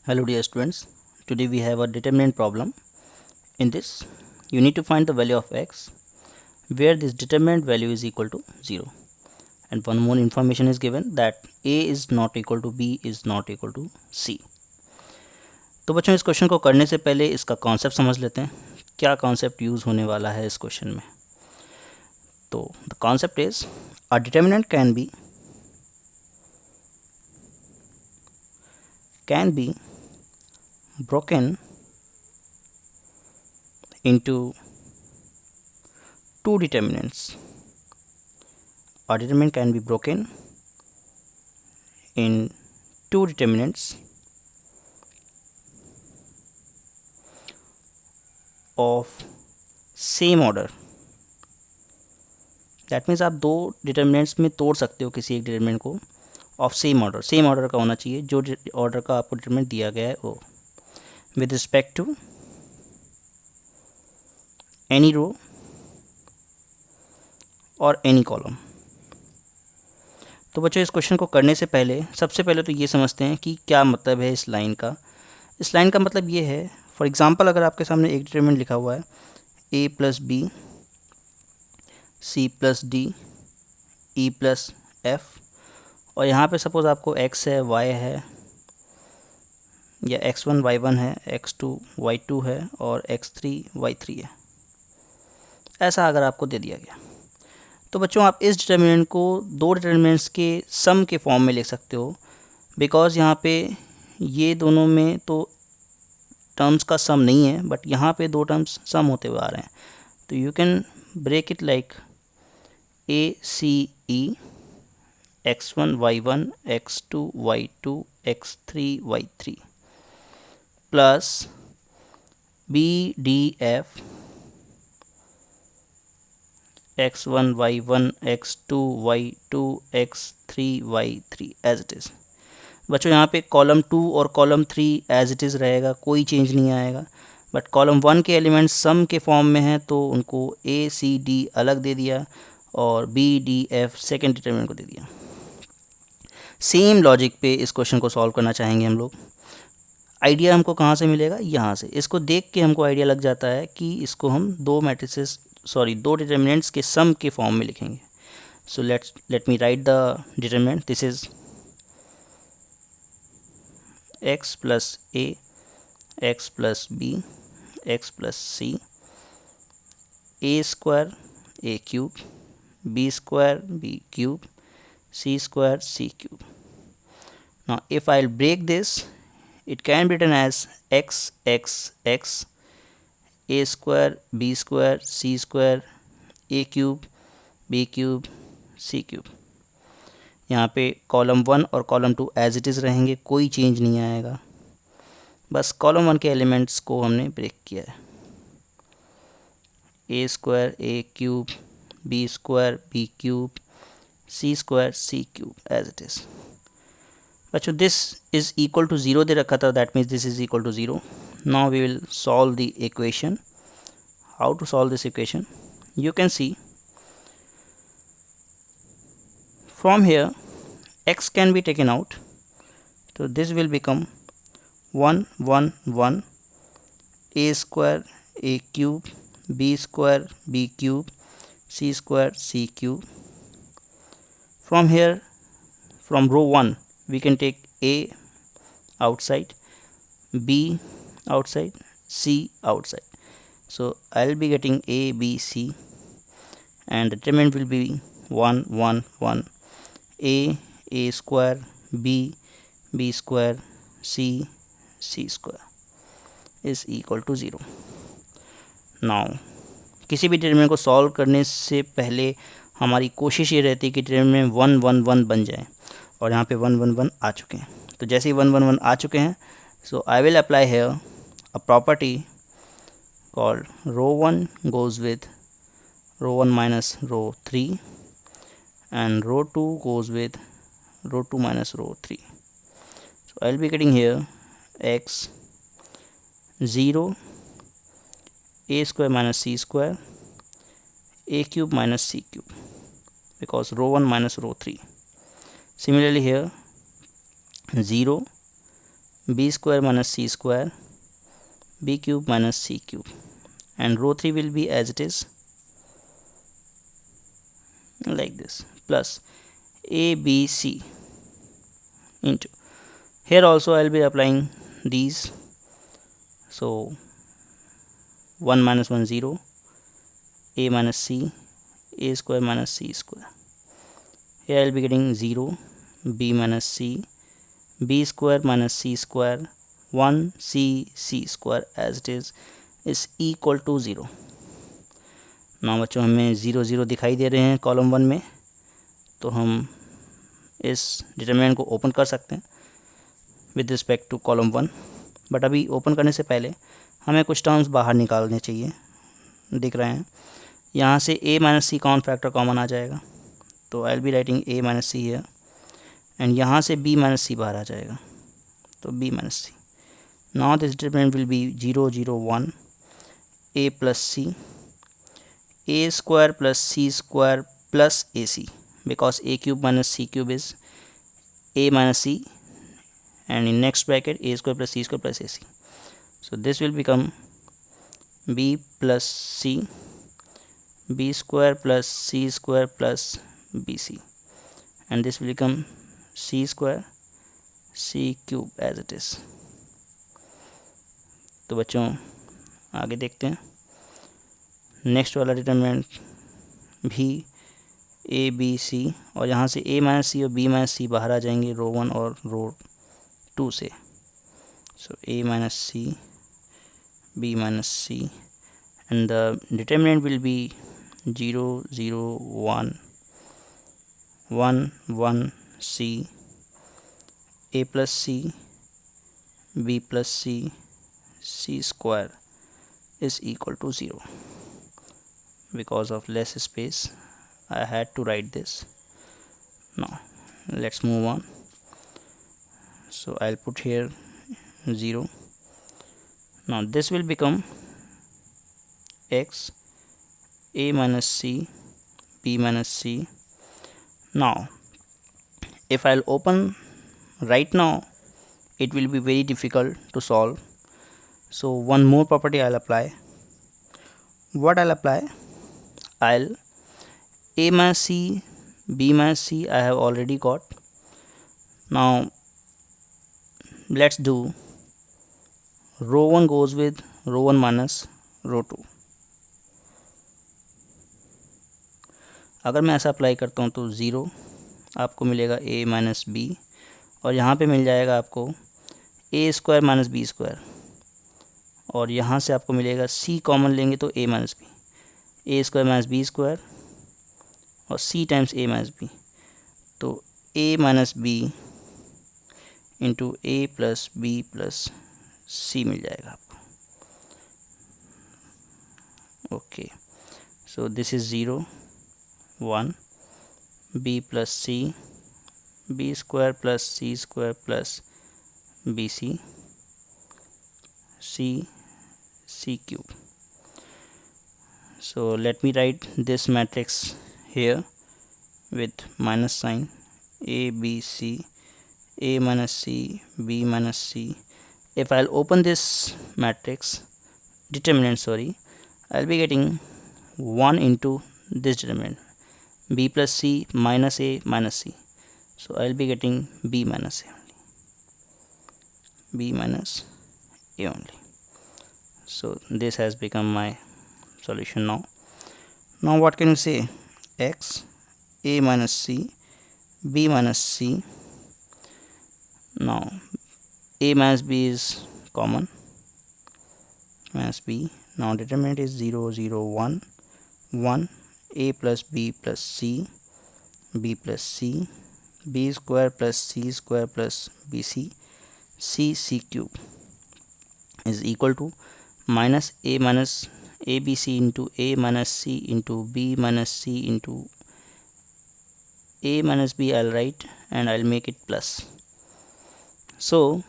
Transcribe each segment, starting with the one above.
Hello dear students, today we have a determinant problem. In this, you need to find the value of x where this determinant value is equal to 0. And one more information is given that a is not equal to b is not equal to c. तो बच्चों इस question को करने से पहले इसका concept समझ लेते हैं, क्या कॉन्सेप्ट यूज़ होने वाला है इस क्वेश्चन में. तो the concept is a determinant can be broken into two determinants. A determinant can be broken in two determinants of same order. That means आप दो डिटर्मिनेंट्स में तोड़ सकते हो किसी एक डिटर्मिनेंट को ऑफ सेम ऑर्डर का होना चाहिए जो ऑर्डर का आपको डिटर्मिनेंट दिया गया है वो with respect to any row और any column. तो बच्चों इस क्वेश्चन को करने से पहले सबसे पहले तो ये समझते हैं कि क्या मतलब है इस लाइन का. इस लाइन का मतलब ये है, फॉर एग्जांपल अगर आपके सामने एक डिटरमिनेंट लिखा हुआ है a plus B c plus d e plus f और यहाँ पे सपोज़ आपको x है y है या x1 y1 है x2 y2 है और x3 y3 है, ऐसा अगर आपको दे दिया गया तो बच्चों आप इस डिटर्मिनेंट को दो डिटर्मिनेंट्स के सम के फॉर्म में लिख सकते हो. बिकॉज़ यहाँ पे ये दोनों में तो टर्म्स का सम नहीं है बट यहाँ पे दो टर्म्स सम होते हुए आ रहे हैं. तो you can break it like a c e x1 y1 x2 y2 x3 y3 plus b d f x1 y1 x2 y2 x3 y3 as it is. बच्चों यहाँ पे कॉलम 2 और कॉलम 3 एज इट इज़ रहेगा, कोई change नहीं आएगा. But column 1 के elements सम के फॉर्म में हैं तो उनको ए सी डी अलग दे दिया और b d f second determinant को दे दिया. सेम लॉजिक पे इस क्वेश्चन को सॉल्व करना चाहेंगे हम लोग. आइडिया हमको कहाँ से मिलेगा, यहाँ से. इसको देख के हमको आइडिया लग जाता है कि इसको हम दो डिटर्मिनेंट्स के सम के फॉर्म में लिखेंगे. So let me write the determinant. This is x plus a x plus b x plus c a square a cube b square b cube c square c cube. Now if I'll break this, it can be written as x a square b square c square a cube b cube c cube. यहाँ पे column 1 और column 2 as it is रहेंगे, कोई change नहीं आएगा. बस column 1 के elements को हमने ब्रेक किया है. a square a cube b square b cube c square c cube as it is. बच्चों दिस इज़ इक्वल टू 0 दे रखा था, that means this is equal to 0. Now we will solve the equation. How to solve this equation? You can see from here x can be taken out, so this will become 1 1 1 a square a cube b square b cube c square c cube. From here, from row 1 we can take a outside, b outside, c outside. So I'll be getting a b c and the determinant will be 1 1 1 a square b square c square is equal to 0. Now किसी भी determinant को solve करने से पहले हमारी कोशिश ये रहती है कि डिटरमिनेंट 1 1 1 बन जाए और यहाँ पे 1 1 1 आ चुके हैं. तो जैसे ही 1 1 1 आ चुके हैं, so I will apply here a property called row 1 goes with row 1 minus row 3 and row 2 goes with row 2 minus row 3. So I'll be getting here x 0 a square minus c square a cube minus c cube because row 1 minus row 3. Similarly here 0 b square minus c square, b cube minus c cube, and row 3 will be as it is, like this, plus abc into, here also I'll be applying these, so 1 minus 1 0, a minus c, a square minus c square, here I'll be getting 0, b minus c, b square minus c square, 1 c square as it is equal to 0. ना बच्चों हमें 0 0 दिखाई दे रहे हैं column 1 में, तो हम इस डिटरमिनेंट को ओपन कर सकते हैं with respect to column 1, but अभी ओपन करने से पहले हमें कुछ टर्म्स बाहर निकालने चाहिए। दिख रहे हैं यहाँ से a minus C common factor common आ जाएगा, तो I will be writing a minus C है, एंड यहाँ से b माइनस सी बाहर आ जाएगा, तो b minus c. Now this determinant will be 0 0 1 a plus c, a square plus c square plus ac, because a cube minus c cube is a minus c, and in next bracket a square plus c square plus ac. So this will become b plus c, b square plus c square plus bc, and this will become c square c cube as it is. तो बच्चों आगे देखते हैं, next वाला determinant भी A B C, और यहाँ से a माइनस सी और b माइनस सी बाहर आ जाएंगे रो 1 और रो 2 से, so a minus c, b minus c, and the determinant will be 0 0 1 1 1 c, a plus c, b plus c, c square is equal to 0. Because of less space I had to write this. Now let's move on. So I'll put here 0. Now this will become x, a minus c, b minus c. Now if I'll open right now, it will be very difficult to solve, so one more property I'll apply. What I'll apply, I'll a minus c, b minus c I have already got. Now let's do row 1 goes with row 1 minus row 2. अगर मैं ऐसा apply करता हूँ तो 0 आपको मिलेगा a minus B, और यहाँ पे मिल जाएगा आपको a square minus B square, और यहाँ से आपको मिलेगा c कॉमन लेंगे तो a minus B, A square minus B square और c times a minus B, तो a minus B into A plus B plus C मिल जाएगा आपको. Okay, so this is 0 1 B plus C, B square plus C square plus B C, C cube. So let me write this matrix here with minus sign, a b c, a minus c, b minus c. If I'll open this matrix determinant, I'll be getting 1 into this determinant, b plus c minus a minus c, so I'll be getting b minus a only, b minus a only. So this has become my solution. Now what can you say, x, a minus c, b minus c. Now a minus b is common, minus b. Now determinant is 0 0 1 1, a plus b plus c, b plus c, b square plus c square plus bc, c cube is equal to minus a minus abc into a minus c into b minus c into a minus b. I'll write and I'll make it plus. So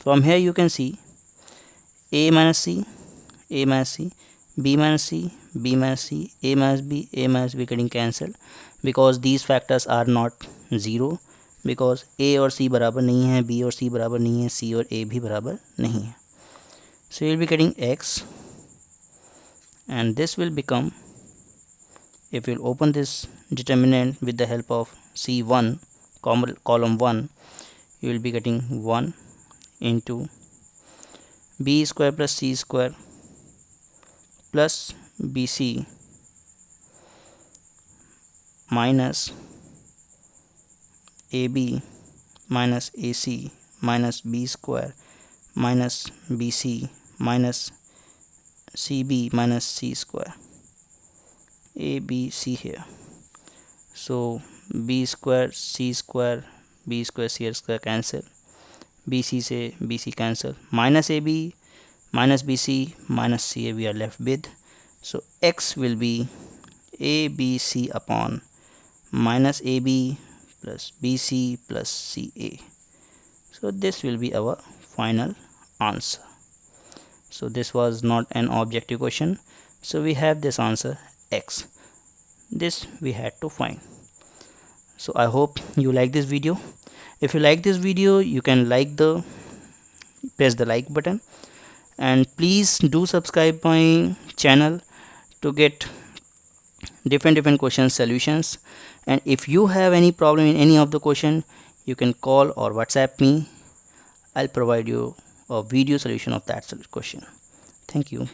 from here you can see a minus c, a minus c, b minus c, b minus c, a minus b getting cancelled because these factors are not 0 because ए और सी बराबर नहीं है, B और सी बराबर नहीं है, सी और ए भी बराबर नहीं है. So you will be getting x, and this will become, if you open this determinant with the help of C1 column 1, you will be getting 1 into b square plus c square plus bc minus ab minus ac minus b square minus bc minus cb minus c square, a b c here. So b square c square, b square c square cancel, bc से bc cancel, minus ab minus bc minus ca we are left with. So x will be abc upon minus ab plus bc plus ca. So this will be our final answer. So this was not an objective question, so we have this answer x. This we had to find. So I hope you like this video. If you like this video, you can press the like button, and please do subscribe my channel to get different question solutions. And if you have any problem in any of the question, you can call or WhatsApp me. I'll provide you a video solution of that question. Thank you.